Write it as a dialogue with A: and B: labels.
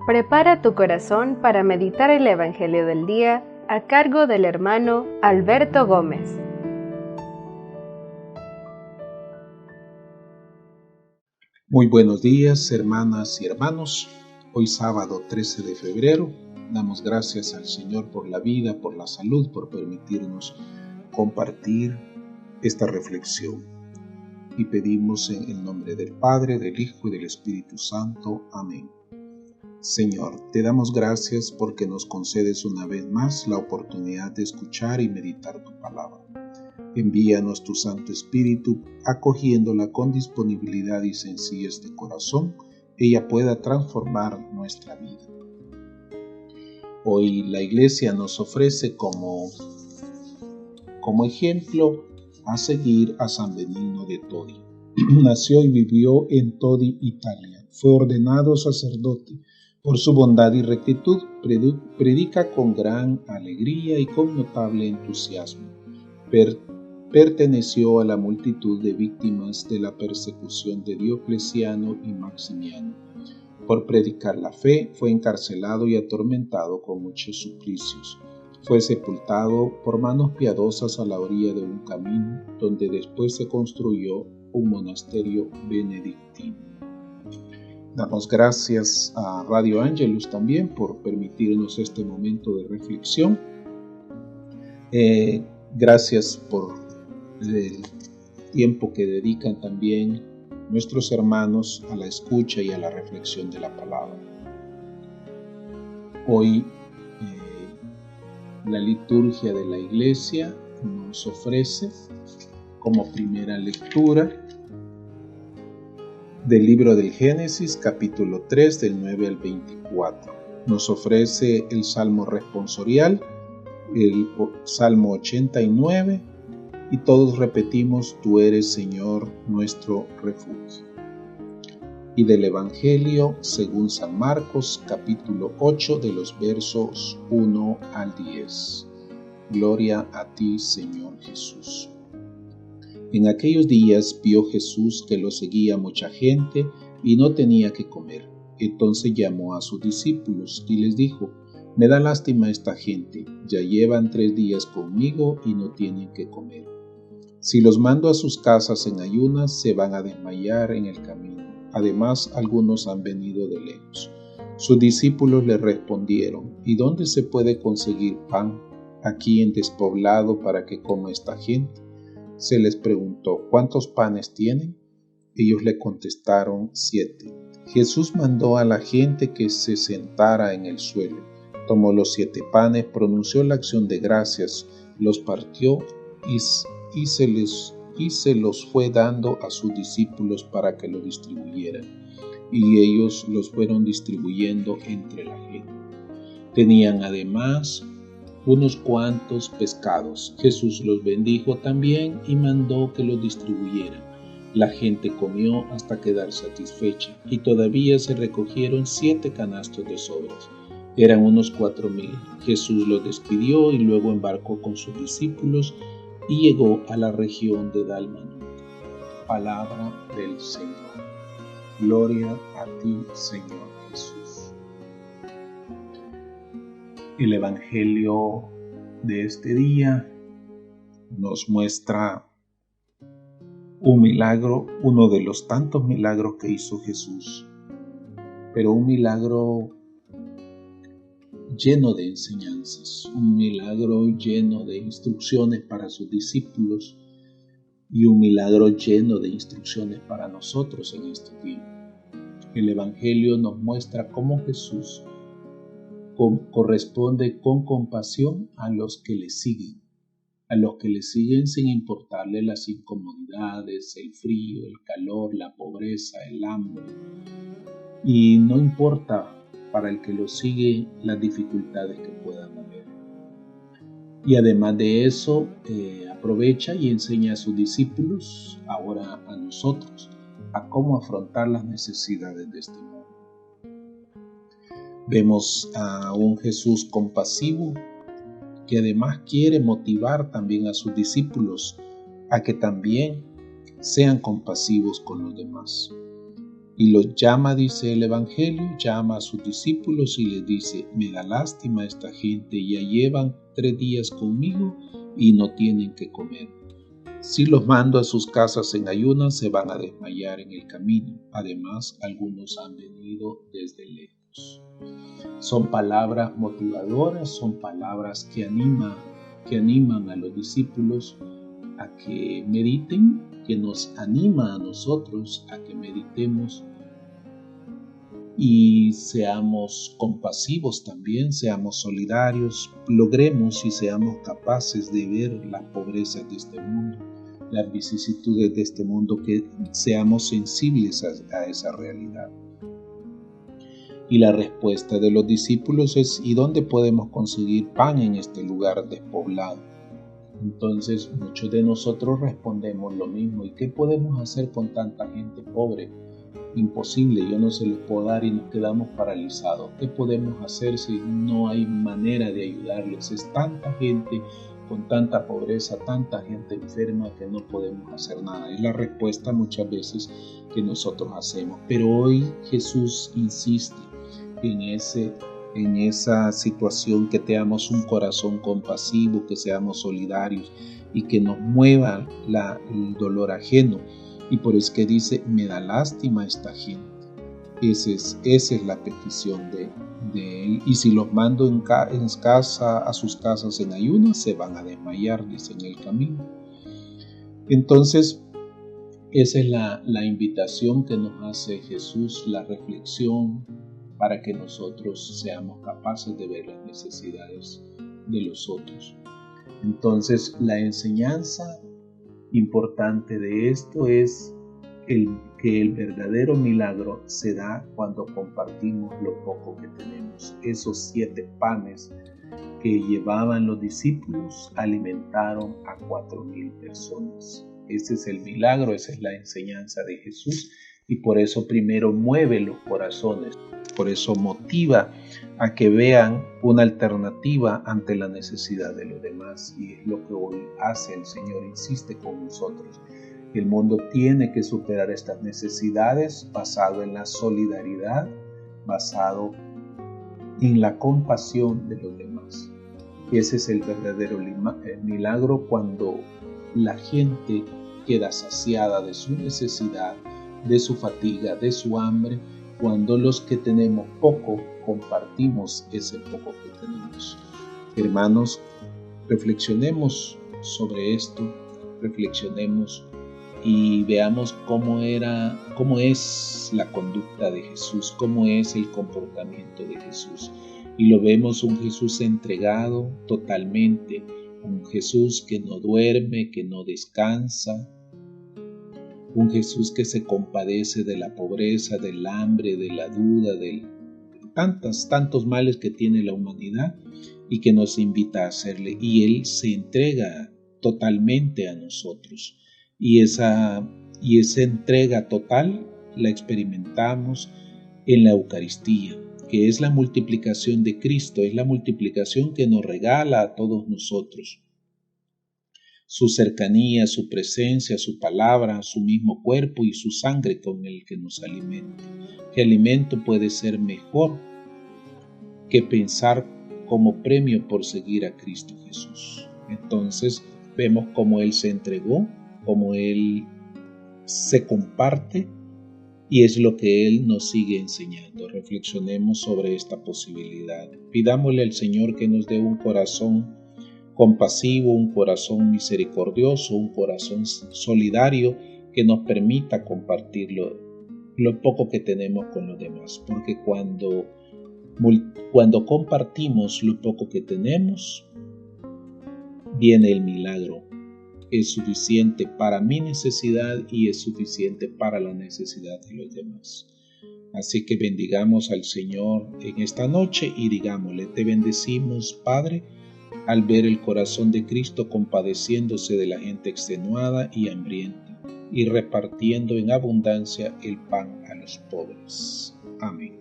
A: Prepara tu corazón para meditar el Evangelio del día a cargo del hermano Alberto Gómez.
B: Muy buenos días, hermanas y hermanos. Hoy sábado 13 de febrero, damos gracias al Señor por la vida, por la salud, por permitirnos compartir esta reflexión. Y pedimos en el nombre del Padre, del Hijo y del Espíritu Santo. Amén. Señor, te damos gracias porque nos concedes una vez más la oportunidad de escuchar y meditar tu palabra. Envíanos tu Santo Espíritu, acogiéndola con disponibilidad y sencillez de corazón, ella pueda transformar nuestra vida. Hoy la Iglesia nos ofrece como ejemplo a seguir a San Benigno de Todi. Nació y vivió en Todi, Italia. Fue ordenado sacerdote. Por su bondad y rectitud, predica con gran alegría y con notable entusiasmo. Perteneció a la multitud de víctimas de la persecución de Diocleciano y Maximiano. Por predicar la fe, fue encarcelado y atormentado con muchos suplicios. Fue sepultado por manos piadosas a la orilla de un camino, donde después se construyó un monasterio benedictino. Damos gracias a Radio Angelus también por permitirnos este momento de reflexión. Gracias por el tiempo que dedican también nuestros hermanos a la escucha y a la reflexión de la palabra. Hoy la liturgia de la Iglesia nos ofrece como primera lectura del libro del Génesis, capítulo 3, del 9 al 24. Nos ofrece el Salmo responsorial, el Salmo 89, y todos repetimos: Tú eres, Señor, nuestro refugio. Y del Evangelio según San Marcos, capítulo 8, de los versos 1 al 10. Gloria a ti, Señor Jesús. En aquellos días vio Jesús que lo seguía mucha gente y no tenía que comer. Entonces llamó a sus discípulos y les dijo: Me da lástima esta gente, ya llevan 3 días conmigo y no tienen que comer. Si los mando a sus casas en ayunas, se van a desmayar en el camino. Además, algunos han venido de lejos. Sus discípulos le respondieron: ¿Y dónde se puede conseguir pan aquí en despoblado para que coma esta gente? Se les preguntó: ¿Cuántos panes tienen? Ellos le contestaron: 7. Jesús mandó a la gente que se sentara en el suelo. Tomó los 7 panes, pronunció la acción de gracias, los partió y se los fue dando a sus discípulos para que lo distribuyeran. Y ellos los fueron distribuyendo entre la gente. Tenían además unos cuantos pescados. Jesús los bendijo también y mandó que los distribuyeran. La gente comió hasta quedar satisfecha, y todavía se recogieron 7 canastos de sobras. Eran unos 4,000. Jesús los despidió y luego embarcó con sus discípulos y llegó a la región de Dalmanut. Palabra del Señor. Gloria a ti, Señor Jesús. El Evangelio de este día nos muestra un milagro, uno de los tantos milagros que hizo Jesús, pero un milagro lleno de enseñanzas, un milagro lleno de instrucciones para sus discípulos y un milagro lleno de instrucciones para nosotros en este tiempo. El Evangelio nos muestra cómo Jesús corresponde con compasión a los que le siguen, sin importarle las incomodidades, el frío, el calor, la pobreza, el hambre. Y no importa para el que lo sigue las dificultades que puedan haber. Y además de eso, aprovecha y enseña a sus discípulos, ahora a nosotros, a cómo afrontar las necesidades de este mundo. Vemos a un Jesús compasivo que además quiere motivar también a sus discípulos a que también sean compasivos con los demás. Y los llama, dice el Evangelio, llama a sus discípulos y les dice: me da lástima esta gente, ya llevan 3 días conmigo y no tienen que comer. Si los mando a sus casas en ayunas, se van a desmayar en el camino. Además, algunos han venido desde lejos. Son palabras motivadoras, son palabras que animan a los discípulos a que mediten, que nos anima a nosotros a que meditemos y seamos compasivos también, seamos solidarios, logremos y seamos capaces de ver las pobrezas de este mundo, las vicisitudes de este mundo, que seamos sensibles a esa realidad. Y la respuesta de los discípulos es: ¿y dónde podemos conseguir pan en este lugar despoblado? Entonces muchos de nosotros respondemos lo mismo: ¿y qué podemos hacer con tanta gente pobre? Imposible, yo no se los puedo dar, y nos quedamos paralizados. ¿Qué podemos hacer si no hay manera de ayudarles? Es tanta gente con tanta pobreza, tanta gente enferma, que no podemos hacer nada. Es la respuesta muchas veces que nosotros hacemos. Pero hoy Jesús insiste en esa situación, que tengamos un corazón compasivo, que seamos solidarios y que nos mueva el dolor ajeno. Y por eso que dice: me da lástima esta gente. Esa es la petición de él. Y si los mando a sus casas en ayunas, se van a desmayar, dice, en el camino. Entonces, esa es la invitación que nos hace Jesús, la reflexión, para que nosotros seamos capaces de ver las necesidades de los otros. Entonces, la enseñanza importante de esto es que el verdadero milagro se da cuando compartimos lo poco que tenemos. Esos 7 panes que llevaban los discípulos alimentaron a 4,000 personas. Ese es el milagro, esa es la enseñanza de Jesús, y por eso primero mueve los corazones, por eso motiva a que vean una alternativa ante la necesidad de los demás. Y es lo que hoy hace el Señor, insiste con nosotros. El mundo tiene que superar estas necesidades basado en la solidaridad, basado en la compasión de los demás. Y ese es el verdadero milagro, cuando la gente queda saciada de su necesidad, de su fatiga, de su hambre, cuando los que tenemos poco compartimos ese poco que tenemos. Hermanos, reflexionemos sobre esto, reflexionemos y veamos cómo es la conducta de Jesús, cómo es el comportamiento de Jesús. Y lo vemos un Jesús entregado totalmente, un Jesús que no duerme, que no descansa, un Jesús que se compadece de la pobreza, del hambre, de la duda, de tantos males que tiene la humanidad, y que nos invita a hacerle. Y Él se entrega totalmente a nosotros. Y esa entrega total la experimentamos en la Eucaristía, que es la multiplicación de Cristo, es la multiplicación que nos regala a todos nosotros. Su cercanía, su presencia, su palabra, su mismo cuerpo y su sangre con el que nos alimenta. ¿Qué alimento puede ser mejor que pensar como premio por seguir a Cristo Jesús? Entonces vemos cómo Él se entregó, cómo Él se comparte, y es lo que Él nos sigue enseñando. Reflexionemos sobre esta posibilidad. Pidámosle al Señor que nos dé un corazón compasivo, un corazón misericordioso, un corazón solidario, que nos permita compartir lo poco que tenemos con los demás. Porque cuando compartimos lo poco que tenemos, viene el milagro. Es suficiente para mi necesidad y es suficiente para la necesidad de los demás. Así que bendigamos al Señor en esta noche y digámosle: te bendecimos, Padre, al ver el corazón de Cristo compadeciéndose de la gente extenuada y hambrienta y repartiendo en abundancia el pan a los pobres. Amén.